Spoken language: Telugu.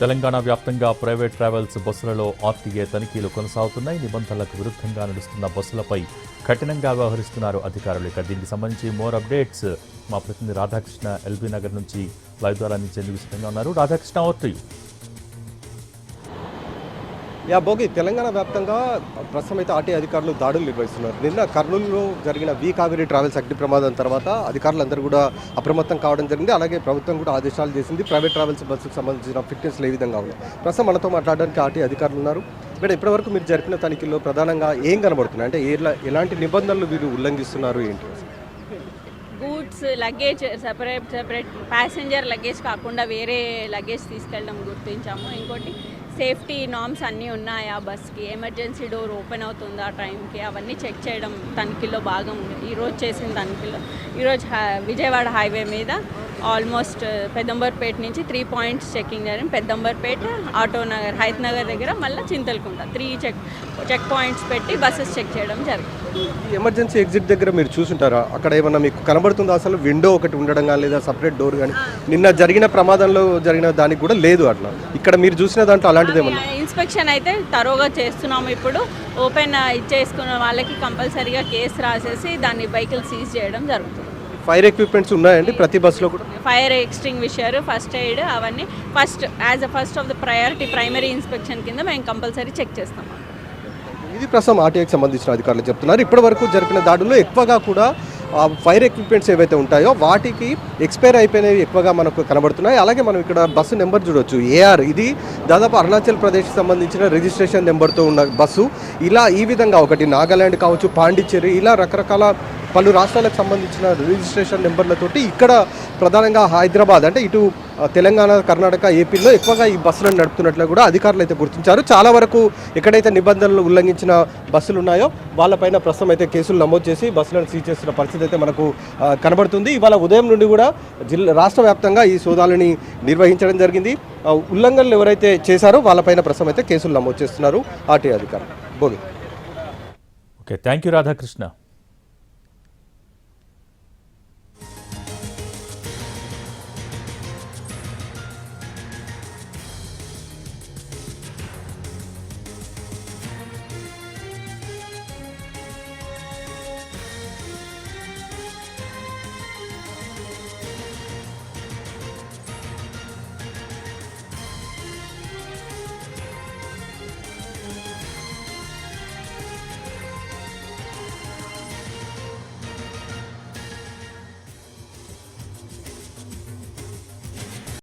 తెలంగాణ వ్యాప్తంగా ప్రైవేట్ ట్రావెల్స్ బస్సులలో ఆర్టీఏ తనిఖీలు కొనసాగుతున్నాయి. నిబంధనలకు విరుద్ధంగా నడుస్తున్న బస్సులపై కఠినంగా వ్యవహరిస్తున్నారు అధికారులు. ఇక దీనికి సంబంధించి మోర్ అప్డేట్స్ మా ప్రతినిధి రాధాకృష్ణ ఎల్బీ నగర్ నుంచి లైవ్ ద్వారా అందించేందుకు సిద్ధంగా ఉన్నారు. Radhakrishna, over to you. Bhogi Telangana వ్యాప్తంగా ప్రస్తుతం అయితే ఆర్టీ అధికారులు దాడులు నిర్వహిస్తున్నారు. నిన్న కర్నూలులో జరిగిన వి కావేరీ ట్రావెల్స్ అగ్ని ప్రమాదం తర్వాత అధికారులందరూ కూడా అప్రమత్తం కావడం జరిగింది. అలాగే ప్రభుత్వం కూడా ఆదేశాలు చేసింది. ప్రైవేట్ ట్రావెల్స్ బస్సుకు సంబంధించిన ఫిట్నెస్లు ఏ విధంగా ఉన్నాయి. ప్రస్తుతం మనతో మాట్లాడడానికి ఆర్టీ అధికారులు ఉన్నారు. ఇక్కడ ఇప్పటివరకు మీరు జరిపిన తనిఖీల్లో ప్రధానంగా ఏం కనబడుతున్నాయి, అంటే ఎలాంటి నిబంధనలు మీరు ఉల్లంఘిస్తున్నారు ఏంటి? Goods luggage separate passenger luggage కాకుండా వేరే లగేజ్ తీసుకెళ్ళడం గుర్తించాము. ఇంకోటి సేఫ్టీ నార్మ్స్ అన్నీ ఉన్నాయా, బస్కి ఎమర్జెన్సీ డోర్ ఓపెన్ అవుతుందా టైంకి, అవన్నీ చెక్ చేయడం తనిఖీలో భాగం. ఈరోజు చేసిన తనిఖీలో ఈరోజు విజయవాడ హైవే మీద ఆల్మోస్ట్ పెద్దంబర్పేట నుంచి 3 పాయింట్స్ చెకింగ్ జరిగింది. పెద్దంబర్పేట, ఆటోనగర్, హైత్ నగర్ దగ్గర, మళ్ళీ చింతలకుంట 3 చెక్ పాయింట్స్ పెట్టి బస్సెస్ చెక్ చేయడం జరిగింది. ఎమర్జెన్సీ ఎగ్జిట్ దగ్గర మీరు చూసుంటారా, అక్కడ ఏమన్నా మీకు కనబడుతుందా? అసలు విండో ఒకటి ఉండడం కానీ లేదా సపరేట్ డోర్ కానీ నిన్న జరిగిన ప్రమాదంలో జరిగిన దానికి కూడా లేదు. అట్లా ఇక్కడ మీరు చూసిన దాంట్లో అలాంటిది ఏమన్నా? ఇన్స్పెక్షన్ అయితే తరోగా చేస్తున్నాము. ఇప్పుడు ఓపెన్ ఇచ్చేసుకున్న వాళ్ళకి కంపల్సరీగా కేసు రాసేసి దాన్ని వెహికల్ సీజ్ చేయడం జరుగుతుంది. ఫైర్ ఎక్విప్మెంట్స్ ఉన్నాయండి ప్రతి బస్సులో కూడా? ఫైర్ ఎక్స్టింగ్విషర్, ఫస్ట్ ఎయిడ్ అవన్నీ first of the priority primary inspection కింద మేము కంపల్సరీ చెక్ చేస్తాం. ఇది ప్రస్తుతం ఆర్టీఐకి సంబంధించిన అధికారులు చెప్తున్నారు. ఇప్పటి వరకు జరిపిన దాడుల్లో ఎక్కువగా కూడా ఫైర్ ఎక్విప్మెంట్స్ ఏవైతే ఉంటాయో వాటికి ఎక్స్పైర్ అయిపోయినవి ఎక్కువగా మనకు కనబడుతున్నాయి. అలాగే మనం ఇక్కడ బస్సు నెంబర్ చూడవచ్చు, ఏఆర్. ఇది దాదాపు అరుణాచల్ ప్రదేశ్కి సంబంధించిన రిజిస్ట్రేషన్ నెంబర్తో ఉన్న బస్సు. ఇలా ఈ విధంగా ఒకటి నాగాలాండ్ కావచ్చు, పాండిచ్చేరి, ఇలా రకరకాల పలు రాష్ట్రాలకు సంబంధించిన రిజిస్ట్రేషన్ నెంబర్లతోటి ఇక్కడ ప్రధానంగా హైదరాబాద్ అంటే ఇటు తెలంగాణ, కర్ణాటక, ఏపీలో ఎక్కువగా ఈ బస్సులను నడుపుతున్నట్లు కూడా అధికారులు అయితే గుర్తించారు. చాలా వరకు ఎక్కడైతే నిబంధనలు ఉల్లంఘించిన బస్సులు ఉన్నాయో వాళ్ళపైన ప్రస్తుతం అయితే కేసులు నమోదు చేసి బస్సులను సీజ్ చేస్తున్న పరిస్థితి అయితే మనకు కనబడుతుంది. ఇవాళ ఉదయం నుండి కూడా రాష్ట్ర వ్యాప్తంగా ఈ సోదాలని నిర్వహించడం జరిగింది. ఉల్లంఘనలు ఎవరైతే చేశారో వాళ్ళపైన ప్రస్తుతం అయితే కేసులు నమోదు చేస్తున్నారు ఆర్టీ అధికారులు. Bhogi. Okay, thank you Radhakrishna.